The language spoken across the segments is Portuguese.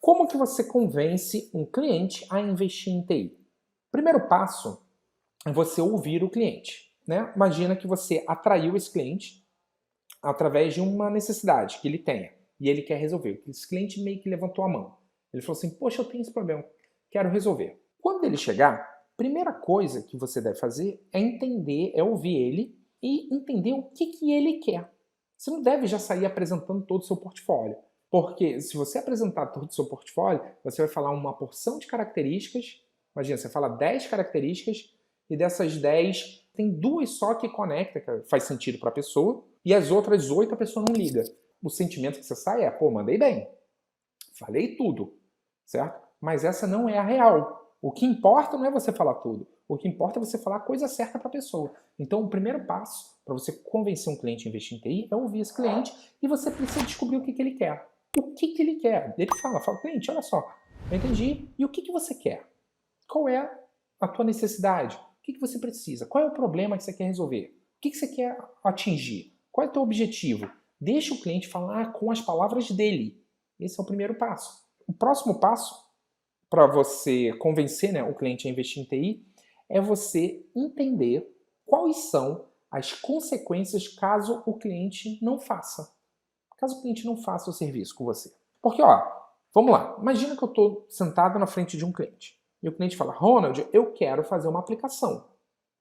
Como que você convence um cliente a investir em TI? Primeiro passo é você ouvir o cliente, né? Imagina que você atraiu esse cliente através de uma necessidade que ele tenha e ele quer resolver. Esse cliente meio que levantou a mão. Ele falou assim, poxa, eu tenho esse problema, quero resolver. Quando ele chegar, primeira coisa que você deve fazer é entender, é ouvir ele e entender o que ele quer. Você não deve já sair apresentando todo o seu portfólio. Porque se você apresentar todo o seu portfólio, você vai falar uma porção de características. Imagina, você fala 10 características e dessas 10, tem 2 só que conecta, que faz sentido para a pessoa, e as outras 8 a pessoa não liga. O sentimento que você sai é, pô, mandei bem, falei tudo, certo? Mas essa não é a real. O que importa não é você falar tudo. O que importa é você falar a coisa certa para a pessoa. Então, o primeiro passo para você convencer um cliente a investir em TI é ouvir esse cliente e você precisa descobrir o que ele quer. O que ele quer? Ele fala, cliente, olha só, eu entendi. E o que você quer? Qual é a tua necessidade? O que você precisa? Qual é o problema que você quer resolver? O que você quer atingir? Qual é o teu objetivo? Deixa o cliente falar com as palavras dele. Esse é o primeiro passo. O próximo passo para você convencer, né, o cliente a investir em TI é você entender quais são as consequências caso o cliente não faça. Caso o cliente não faça o serviço com você. Porque, ó, vamos lá. Imagina que eu estou sentado na frente de um cliente. E o cliente fala, Ronald, eu quero fazer uma aplicação.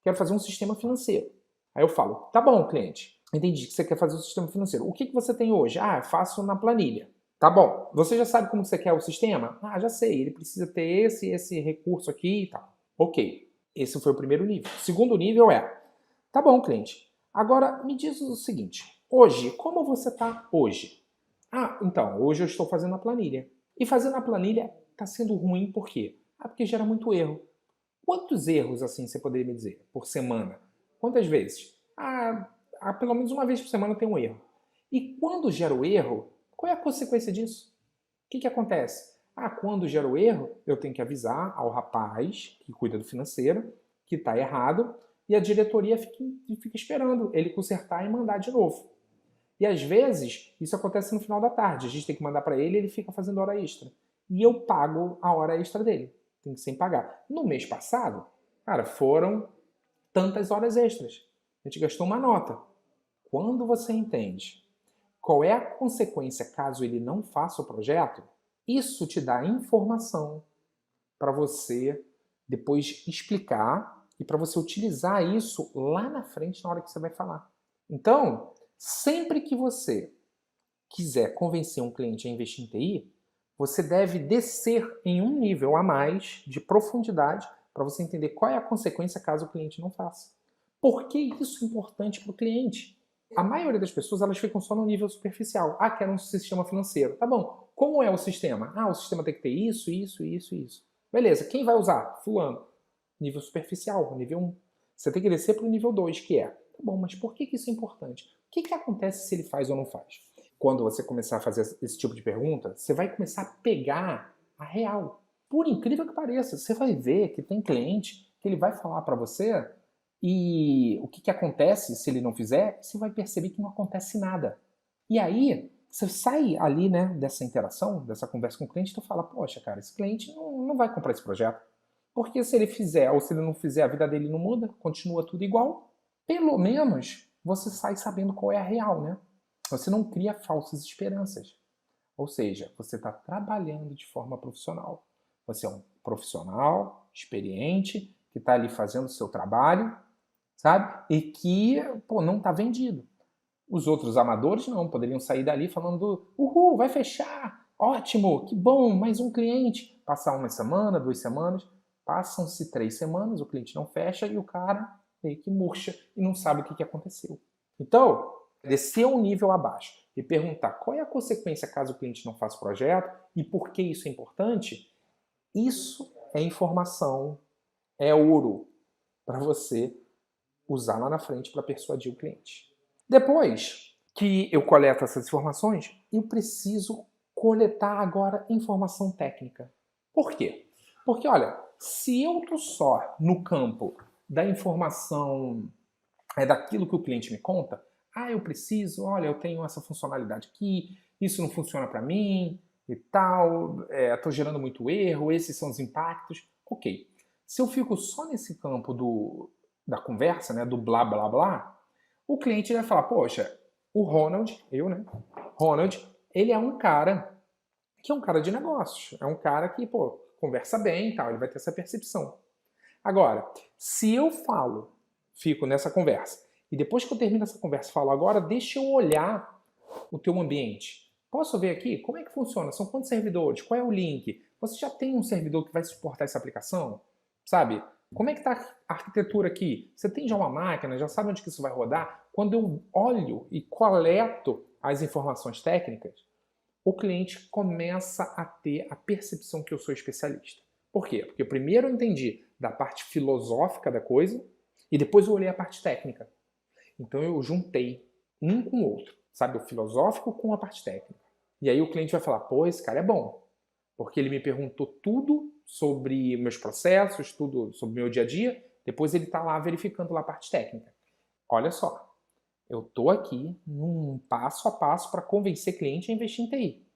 Quero fazer um sistema financeiro. Aí eu falo, tá bom, cliente. Entendi que você quer fazer um sistema financeiro. O que você tem hoje? Ah, eu faço na planilha. Tá bom. Você já sabe como você quer o sistema? Ah, já sei. Ele precisa ter esse recurso aqui e tal. Ok. Esse foi o primeiro nível. O segundo nível é, tá bom, cliente. Agora, me diz o seguinte. Hoje, como você está hoje? Ah, então, hoje eu estou fazendo a planilha. E fazendo a planilha está sendo ruim por quê? Ah, porque gera muito erro. Quantos erros, assim, você poderia me dizer, por semana? Quantas vezes? Pelo menos uma vez por semana tem um erro. E quando gera o erro, qual é a consequência disso? O que acontece? Quando gera o erro, eu tenho que avisar ao rapaz que cuida do financeiro que está errado e a diretoria fica esperando ele consertar e mandar de novo. E às vezes, isso acontece no final da tarde. A gente tem que mandar para ele e ele fica fazendo hora extra. E eu pago a hora extra dele. Tem que sem pagar. No mês passado, cara, foram tantas horas extras. A gente gastou uma nota. Quando você entende qual é a consequência caso ele não faça o projeto, isso te dá informação para você depois explicar e para você utilizar isso lá na frente na hora que você vai falar. Então, sempre que você quiser convencer um cliente a investir em TI, você deve descer em um nível a mais de profundidade para você entender qual é a consequência caso o cliente não faça. Por que isso é importante para o cliente? A maioria das pessoas elas ficam só no nível superficial. Quero um sistema financeiro. Tá bom. Como é o sistema? O sistema tem que ter isso, isso, isso e isso. Beleza. Quem vai usar? Fulano. Nível superficial, nível 1. Você tem que descer para o nível 2, que é, tá bom, mas por que isso é importante? O que acontece se ele faz ou não faz? Quando você começar a fazer esse tipo de pergunta, você vai começar a pegar a real. Por incrível que pareça, você vai ver que tem cliente que ele vai falar para você e o que acontece se ele não fizer, você vai perceber que não acontece nada. E aí, você sai ali, né, dessa interação, dessa conversa com o cliente, e tu fala, poxa, cara, esse cliente não vai comprar esse projeto. Porque se ele fizer ou se ele não fizer, a vida dele não muda, continua tudo igual. Pelo menos você sai sabendo qual é a real, né? Você não cria falsas esperanças. Ou seja, você está trabalhando de forma profissional. Você é um profissional experiente que está ali fazendo o seu trabalho, sabe? E que, não está vendido. Os outros amadores não, poderiam sair dali falando, uhul, vai fechar, ótimo, que bom, mais um cliente. Passar uma semana, 2 semanas, passam-se 3 semanas, o cliente não fecha e o cara meio que murcha e não sabe o que aconteceu. Então, descer um nível abaixo e perguntar qual é a consequência caso o cliente não faça o projeto e por que isso é importante, isso é informação, é ouro para você usar lá na frente para persuadir o cliente. Depois que eu coleto essas informações, eu preciso coletar agora informação técnica. Por quê? Porque, olha, se eu estou só no campo da informação, daquilo que o cliente me conta, eu preciso, olha, eu tenho essa funcionalidade aqui, isso não funciona para mim, e tal, estou gerando muito erro, esses são os impactos. Ok. Se eu fico só nesse campo da conversa, né, do blá blá blá, o cliente vai falar, poxa, o Ronald, né? Ronald, ele é um cara que é um cara de negócios, é um cara que, pô, conversa bem e tal, ele vai ter essa percepção. Agora, se eu fico nessa conversa, e depois que eu termino essa conversa, falo, agora deixa eu olhar o teu ambiente. Posso ver aqui? Como é que funciona? São quantos servidores? Qual é o link? Você já tem um servidor que vai suportar essa aplicação? Sabe? Como é que está a arquitetura aqui? Você tem já uma máquina? Já sabe onde que isso vai rodar? Quando eu olho e coleto as informações técnicas, o cliente começa a ter a percepção que eu sou especialista. Por quê? Porque primeiro eu entendi da parte filosófica da coisa e depois eu olhei a parte técnica. Então eu juntei um com o outro, sabe? O filosófico com a parte técnica. E aí o cliente vai falar, pô, esse cara é bom, porque ele me perguntou tudo sobre meus processos, tudo sobre meu dia a dia, depois ele está lá verificando lá a parte técnica. Olha só, eu estou aqui num passo a passo para convencer cliente a investir em TI.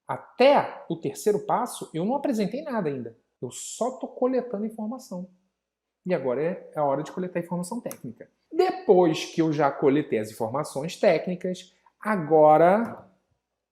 Até o terceiro passo, eu não apresentei nada ainda. Eu só estou coletando informação. E agora é a hora de coletar informação técnica. Depois que eu já coletei as informações técnicas, agora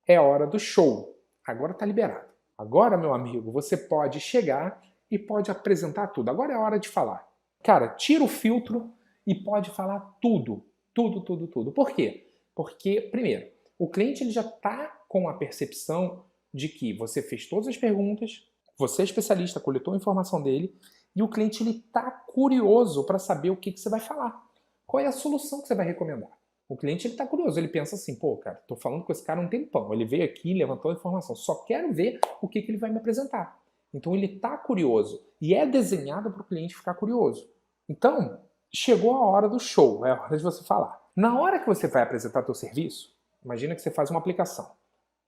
é hora do show. Agora está liberado. Agora, meu amigo, você pode chegar e pode apresentar tudo. Agora é a hora de falar. Cara, tira o filtro e pode falar tudo. Tudo, tudo, tudo. Por quê? Porque, primeiro, o cliente ele já está com a percepção de que você fez todas as perguntas, você é especialista, coletou a informação dele, e o cliente está curioso para saber o que você vai falar. Qual é a solução que você vai recomendar? O cliente está curioso, ele pensa assim, pô, cara, estou falando com esse cara há um tempão, ele veio aqui, levantou a informação, só quero ver o que ele vai me apresentar. Então ele está curioso e é desenhado para o cliente ficar curioso. Então, chegou a hora do show, é a hora de você falar. Na hora que você vai apresentar teu serviço, imagina que você faz uma aplicação.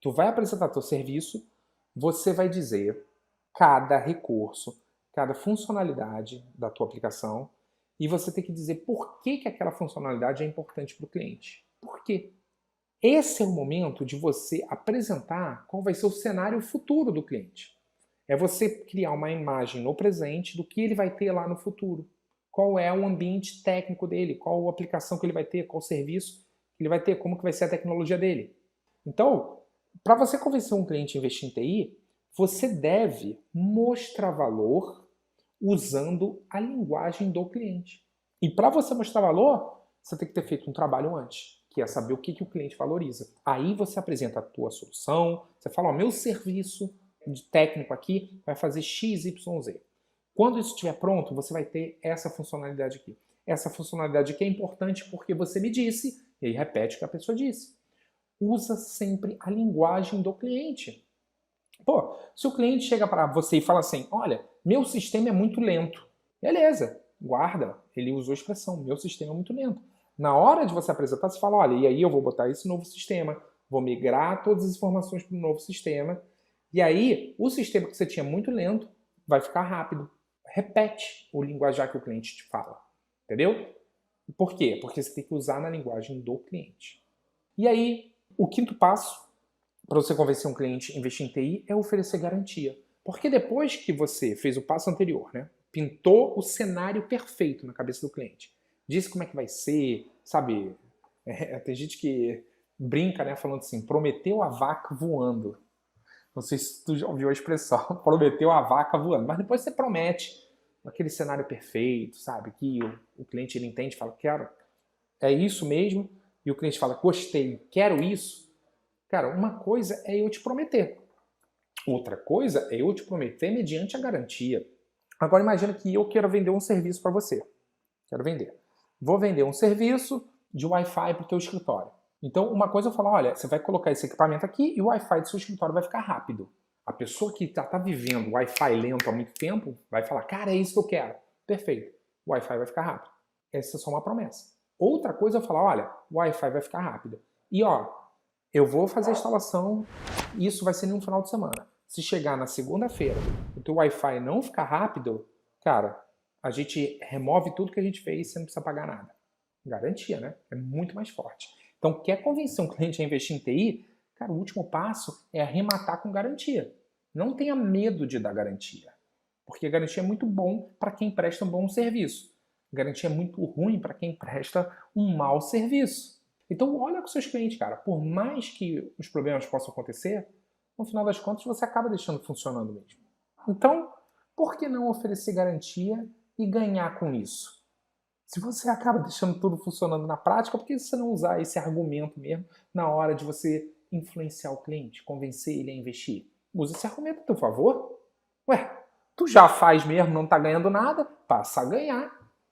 Tu vai apresentar teu serviço, você vai dizer cada recurso, cada funcionalidade da tua aplicação e você tem que dizer por que aquela funcionalidade é importante para o cliente. Por quê? Esse é o momento de você apresentar qual vai ser o cenário futuro do cliente. É você criar uma imagem no presente do que ele vai ter lá no futuro. Qual é o ambiente técnico dele, qual a aplicação que ele vai ter, qual o serviço que ele vai ter, como que vai ser a tecnologia dele. Então, para você convencer um cliente a investir em TI, você deve mostrar valor usando a linguagem do cliente. E para você mostrar valor, você tem que ter feito um trabalho antes, que é saber o que o cliente valoriza. Aí você apresenta a tua solução, você fala, ó, meu serviço de técnico aqui vai fazer X, Y, Z. Quando isso estiver pronto, você vai ter essa funcionalidade aqui. Essa funcionalidade aqui é importante porque você me disse, e aí repete o que a pessoa disse. Usa sempre a linguagem do cliente. Pô, se o cliente chega para você e fala assim, olha, meu sistema é muito lento. Beleza, guarda, ele usou a expressão, meu sistema é muito lento. Na hora de você apresentar, você fala, olha, e aí eu vou botar esse novo sistema, vou migrar todas as informações para o novo sistema, e aí o sistema que você tinha muito lento vai ficar rápido. Repete o linguajar que o cliente te fala, entendeu? Por quê? Porque você tem que usar na linguagem do cliente. E aí, o quinto passo para você convencer um cliente a investir em TI é oferecer garantia. Porque depois que você fez o passo anterior, né, pintou o cenário perfeito na cabeça do cliente, disse como é que vai ser, sabe? Tem gente que brinca, né, falando assim, prometeu a vaca voando. Não sei se tu já ouviu a expressão, prometeu a vaca voando. Mas depois você promete aquele cenário perfeito, sabe? Que o cliente ele entende, fala, quero, é isso mesmo. E o cliente fala, gostei, quero isso. Cara, uma coisa é eu te prometer. Outra coisa é eu te prometer mediante a garantia. Agora imagina que eu quero vender um serviço para você. Quero vender. Vou vender um serviço de Wi-Fi para o teu escritório. Então, uma coisa eu falo, olha, você vai colocar esse equipamento aqui e o Wi-Fi do seu escritório vai ficar rápido. A pessoa que está vivendo Wi-Fi lento há muito tempo vai falar, cara, é isso que eu quero. Perfeito. O Wi-Fi vai ficar rápido. Essa é só uma promessa. Outra coisa eu falar, olha, o Wi-Fi vai ficar rápido. E ó, eu vou fazer a instalação e isso vai ser no final de semana. Se chegar na segunda-feira o teu Wi-Fi não ficar rápido, cara, a gente remove tudo que a gente fez e você não precisa pagar nada. Garantia, né? É muito mais forte. Então, quer convencer um cliente a investir em TI? Cara, o último passo é arrematar com garantia. Não tenha medo de dar garantia, porque garantia é muito bom para quem presta um bom serviço. Garantia é muito ruim para quem presta um mau serviço. Então olha com seus clientes, cara. Por mais que os problemas possam acontecer, no final das contas você acaba deixando funcionando mesmo. Então, por que não oferecer garantia e ganhar com isso? Se você acaba deixando tudo funcionando na prática, por que você não usar esse argumento mesmo na hora de você influenciar o cliente, convencer ele a investir? Usa esse argumento a teu favor. Ué, tu já faz mesmo, não tá ganhando nada, passa a ganhar.